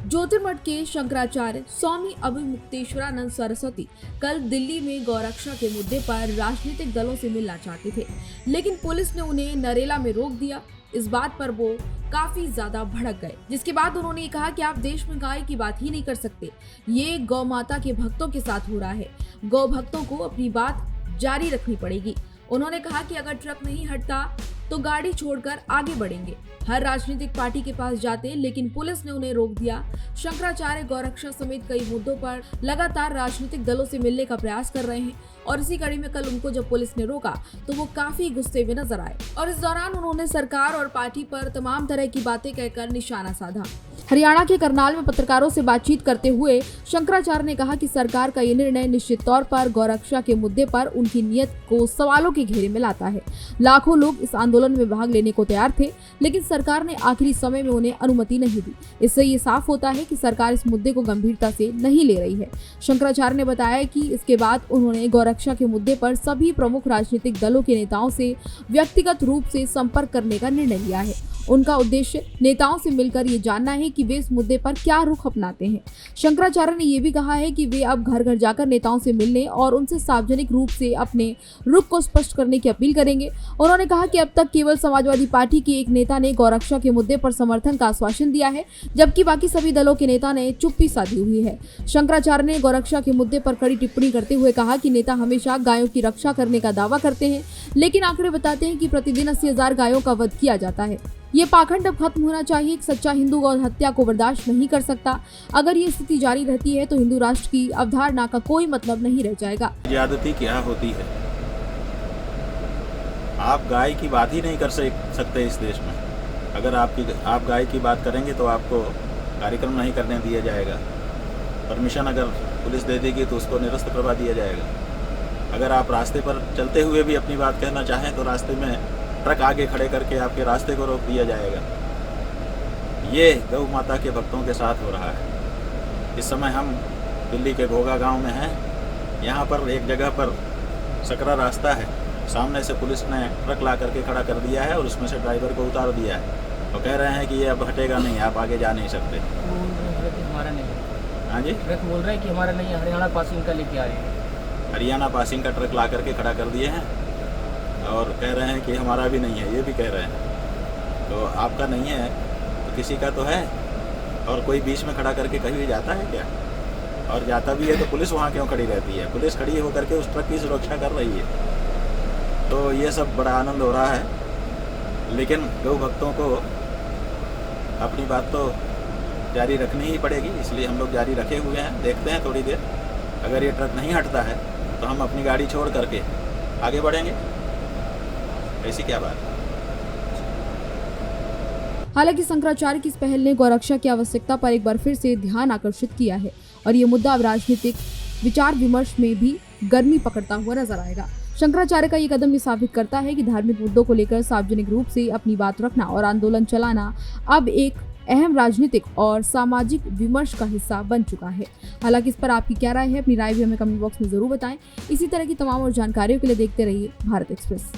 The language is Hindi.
ज्योतिर्मठ के शंकराचार्य स्वामी अभिमुक्तेश्वरानंद सरस्वती कल दिल्ली में गौरक्षा के मुद्दे पर राजनीतिक दलों से मिलना चाहते थे, लेकिन पुलिस ने उन्हें नरेला में रोक दिया। इस बात पर वो काफी ज्यादा भड़क गए, जिसके बाद उन्होंने कहा कि आप देश में गाय की बात ही नहीं कर सकते। ये गौ माता के भक्तों के साथ हो रहा है। गौ भक्तों को अपनी बात जारी रखनी पड़ेगी। उन्होंने कहा कि अगर ट्रक नहीं हटता तो गाड़ी छोड़कर आगे बढ़ेंगे। हर राजनीतिक पार्टी के पास जाते, लेकिन पुलिस ने उन्हें रोक दिया। शंकराचार्य गौरक्षा समेत कई मुद्दों पर लगातार राजनीतिक दलों से मिलने का प्रयास कर रहे हैं और इसी कड़ी में कल उनको जब पुलिस ने रोका तो वो काफी गुस्से में नजर आए और इस दौरान उन्होंने सरकार और पार्टी पर तमाम तरह की बातें कहकर निशाना साधा। हरियाणा के करनाल में पत्रकारों से बातचीत करते हुए शंकराचार्य ने कहा कि सरकार का ये निर्णय निश्चित तौर पर गौरक्षा के मुद्दे पर उनकी नीयत को सवालों के घेरे में लाता है। लाखों लोग इस आंदोलन में भाग लेने को तैयार थे, लेकिन सरकार ने आखिरी समय में उन्हें अनुमति नहीं दी। इससे ये साफ होता है कि सरकार इस मुद्दे को गंभीरता से नहीं ले रही है। शंकराचार्य ने बताया कि इसके बाद उन्होंने गौरक्षा के मुद्दे पर सभी प्रमुख राजनीतिक दलों के नेताओं से व्यक्तिगत रूप से संपर्क करने का निर्णय लिया है। उनका उद्देश्य नेताओं से मिलकर ये जानना है कि वे इस मुद्दे पर क्या रुख अपनाते हैं। शंकराचार्य ने यह भी कहा है कि वे अब घर घर जाकर नेताओं से मिलने और उनसे सार्वजनिक रूप से अपने रुख को स्पष्ट करने की अपील करेंगे। उन्होंने कहा कि अब तक केवल समाजवादी पार्टी के एक नेता ने गौरक्षा के मुद्दे पर समर्थन का आश्वासन दिया है, जबकि बाकी सभी दलों के नेता ने चुप्पी साधी हुई है। शंकराचार्य ने गौरक्षा के मुद्दे पर कड़ी टिप्पणी करते हुए कहा कि नेता हमेशा गायों की रक्षा करने का दावा करते हैं, लेकिन आंकड़े बताते हैं कि प्रतिदिन 80,000 गायों का वध किया जाता है। ये पाखंड अब खत्म होना चाहिए। एक सच्चा हिंदू गौ हत्या को बर्दाश्त नहीं कर सकता। अगर ये स्थिति जारी रहती है तो हिंदू राष्ट्र की अवधारणा का कोई मतलब नहीं रह जाएगा। ज्यादती क्या होती है? आप गाय की बात ही नहीं कर सकते इस देश में। अगर आप गाय की बात करेंगे तो आपको कार्यक्रम नहीं करने दिया जाएगा। परमिशन अगर पुलिस दे देगी तो उसको निरस्त करवा दिया जाएगा। अगर आप रास्ते पर चलते हुए भी अपनी बात कहना चाहें तो रास्ते में ट्रक आगे खड़े करके आपके रास्ते को रोक दिया जाएगा। ये गौ माता के भक्तों के साथ हो रहा है। इस समय हम दिल्ली के घोगा गांव में हैं। यहाँ पर एक जगह पर सकरा रास्ता है, सामने से पुलिस ने ट्रक ला करके खड़ा कर दिया है और उसमें से ड्राइवर को उतार दिया है और कह रहे हैं कि ये अब हटेगा नहीं, आप आगे जा नहीं सकते। हमारा नहीं है। हाँ जी, ट्रक बोल रहे हैं कि हमारा नहीं है, हरियाणा पासिंग का लेके आ रहे हैं। हरियाणा पासिंग का ट्रक ला करके खड़ा कर दिए हैं और कह रहे हैं कि हमारा भी नहीं है, ये भी कह रहे हैं। तो आपका नहीं है तो किसी का तो है। और कोई बीच में खड़ा करके कहीं भी जाता है क्या? और जाता भी है तो पुलिस वहाँ क्यों खड़ी रहती है? पुलिस खड़ी होकर के उस ट्रक की सुरक्षा कर रही है। तो ये सब बड़ा आनंद हो रहा है, लेकिन गौ भक्तों को अपनी बात तो जारी रखनी ही पड़ेगी, इसलिए हम लोग जारी रखे हुए हैं। देखते हैं थोड़ी देर, अगर ये ट्रक नहीं हटता है तो हम अपनी गाड़ी छोड़ करके आगे बढ़ेंगे। ऐसी क्या बात है? हालांकि शंकराचार्य की इस पहल ने गौरक्षा की आवश्यकता पर एक बार फिर से ध्यान आकर्षित किया है और ये मुद्दा अब राजनीतिक विचार विमर्श में भी गर्मी पकड़ता हुआ नजर आएगा। शंकराचार्य का ये कदम ये साबित करता है कि धार्मिक मुद्दों को लेकर सार्वजनिक रूप से अपनी बात रखना और आंदोलन चलाना अब एक अहम राजनीतिक और सामाजिक विमर्श का हिस्सा बन चुका है। हालांकि इस पर आपकी क्या राय है? अपनी राय भी हमें कमेंट बॉक्स में जरूर बताएं। इसी तरह की तमाम और जानकारियों के लिए देखते रहिए भारत एक्सप्रेस।